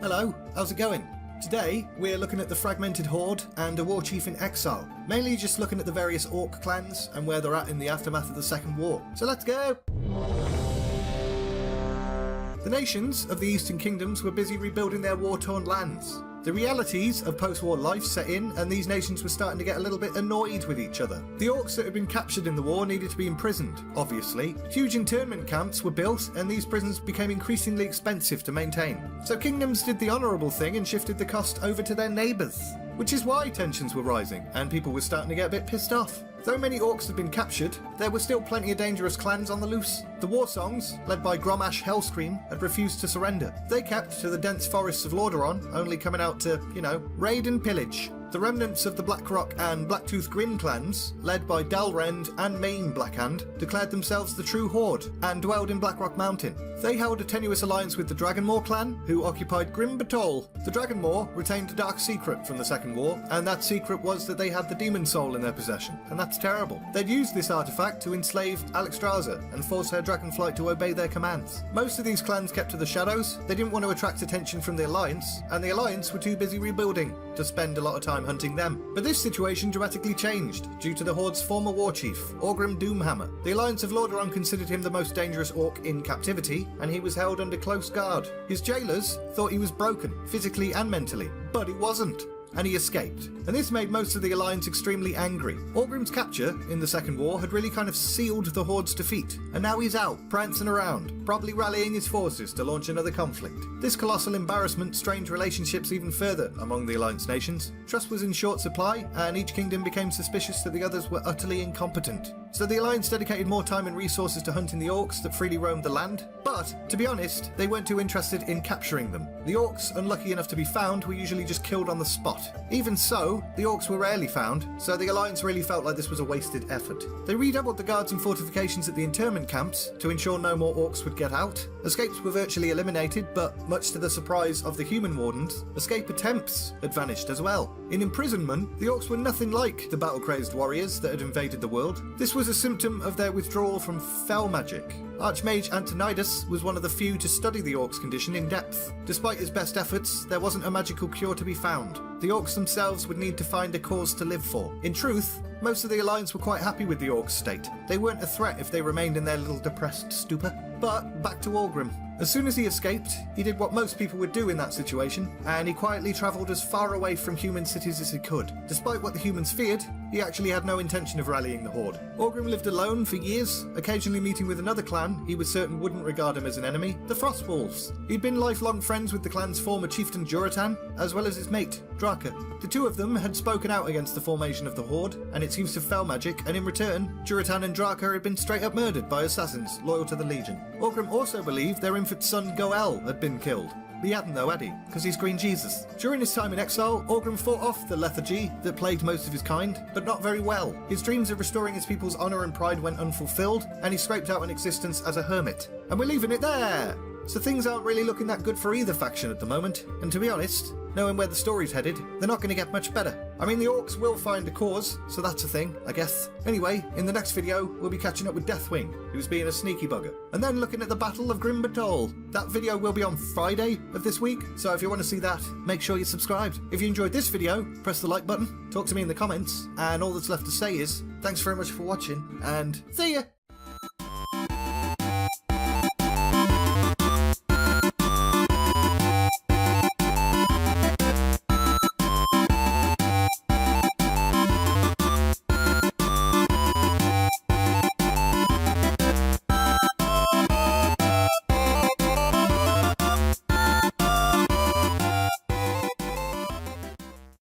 Hello, how's it going? Today, we're looking at the Fragmented Horde and a Warchief in Exile. Mainly just looking at the various Orc clans and where they're at in the aftermath of the Second War. So let's go! The nations of the Eastern Kingdoms were busy rebuilding their war-torn lands. The realities of post-war life set in, and these nations were starting to get a little bit annoyed with each other. The orcs that had been captured in the war needed to be imprisoned, obviously. Huge internment camps were built, and these prisons became increasingly expensive to maintain. So kingdoms did the honourable thing and shifted the cost over to their neighbours. Which is why tensions were rising, and people were starting to get a bit pissed off. Though many orcs had been captured, there were still plenty of dangerous clans on the loose. The WARSONGs, led by GROMMASH HELLSCREAM, had refused to surrender. They kept to the dense forests of Lordaeron, only coming out to, raid and pillage. The remnants of the BLACKROCK and BLACKTOOTH GRIN clans, led by Dalrend and Main Blackhand, declared themselves the true Horde and dwelled in Blackrock Mountain. They held a tenuous alliance with the DRAGONMAW clan, who occupied Grim Batol. The DRAGONMAW retained a dark secret from the Second War, and that secret was that they had the demon soul in their possession, and that's terrible. They'd used this artifact to enslave Alexstrasza and force her dragonflight to obey their commands. Most of these clans kept to the shadows. They didn't want to attract attention from the Alliance, and the Alliance were too busy rebuilding to spend a lot of time hunting them. But this situation dramatically changed due to the Horde's former warchief, Orgrim Doomhammer. The Alliance of Lordaeron considered him the most dangerous orc in captivity, and he was held under close guard. His jailers thought he was broken, physically and mentally, but he wasn't. And he escaped. And this made most of the Alliance extremely angry. Orgrim's capture in the Second War had really kind of sealed the Horde's defeat, and now he's out, prancing around, probably rallying his forces to launch another conflict. This colossal embarrassment strained relationships even further among the Alliance nations. Trust was in short supply, and each kingdom became suspicious that the others were utterly incompetent. So the Alliance dedicated more time and resources to hunting the orcs that freely roamed the land, but, to be honest, they weren't too interested in capturing them. The orcs, unlucky enough to be found, were usually just killed on the spot. Even so, the orcs were rarely found, so the Alliance really felt like this was a wasted effort. They redoubled the guards and fortifications at the internment camps to ensure no more orcs would get out. Escapes were virtually eliminated, but much to the surprise of the human wardens, escape attempts had vanished as well. In imprisonment, the orcs were nothing like the battle-crazed warriors that had invaded the world. This was a symptom of their withdrawal from fel magic. Archmage Antonidas was one of the few to study the orcs' condition in depth. Despite his best efforts, there wasn't a magical cure to be found. The orcs themselves would need to find a cause to live for. In truth, most of the Alliance were quite happy with the orcs' state. They weren't a threat if they remained in their little depressed stupor. But back to Orgrim. As soon as he escaped, he did what most people would do in that situation, and he quietly travelled as far away from human cities as he could. Despite what the humans feared, he actually had no intention of rallying the Horde. Orgrim lived alone for years, occasionally meeting with another clan he was certain wouldn't regard him as an enemy, the FROSTWOLFs. He'd been lifelong friends with the clan's former chieftain Durotan, as well as his mate, Draka. The two of them had spoken out against the formation of the Horde and its use of fel magic, and in return, Durotan and Draka had been straight up murdered by assassins loyal to the Legion. Orgrim also believed their infant son Goel had been killed. He hadn't though, had he? Because he's Green Jesus. During his time in exile, Orgrim fought off the lethargy that plagued most of his kind, but not very well. His dreams of restoring his people's honour and pride went unfulfilled, and he scraped out an existence as a hermit. And we're leaving it there! So things aren't really looking that good for either faction at the moment, and to be honest, knowing where the story's headed, they're not going to get much better. I mean, the orcs will find a cause, so that's a thing, I guess. Anyway, in the next video, we'll be catching up with Deathwing, who's being a sneaky bugger, and then looking at the Battle of Grim Batol. That video will be on Friday of this week, so if you want to see that, make sure you're subscribed. If you enjoyed this video, press the like button, talk to me in the comments, and all that's left to say is, thanks very much for watching, and see ya!